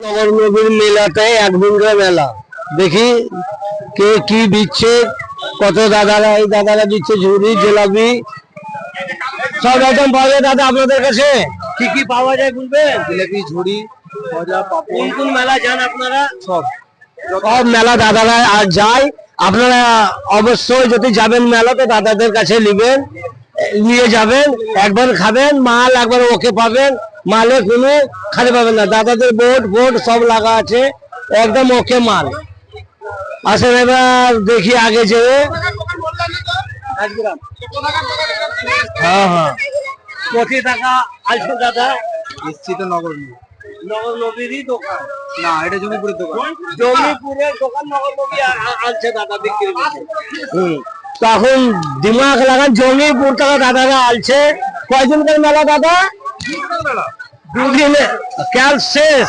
নগর নবীর মেলাতে একদিনকার মেলা দেখি কে কি দিচ্ছে, কত দাদারা এই দাদারা দিচ্ছে ঝুড়ি জিলাপি সব আইটেম পাওয়া যায়। দাদা আপনাদের কাছে কি কি পাওয়া যায় বলবেন? জিলাপি, ঝুড়ি, গজা, কোন পাপড়, কোন মেলা যান আপনারা? সব সব মেলা দাদারা আর যায়। আপনারা অবশ্যই যদি যাবেন মেলাতে দাদাদের কাছে নিয়ে যাবেন, একবার খাবেন মাল, একবার ওকে পাবেন, মালে কোনো খালি পাবেন না। দাদাদের বোর্ড সব লাগা আছে, একদম ওকে মাল। আসেন এবার দেখি আগে যেয়ে। হ্যাঁ হ্যাঁ, কত টাকা আসবে দাদা? এসছি তো নগর নগর নবীরই দোকান না, এটা জমিপুরের দোকান। জমিপুরের দোকান নগর নবী আনছে দাদা বিক্রি করছে। তখন দিমাগ লাগান, জমিপুর থেকে দাদারা আনছে। কয়দিনকার মেলা দাদা? দুদিনে কাল শেষ।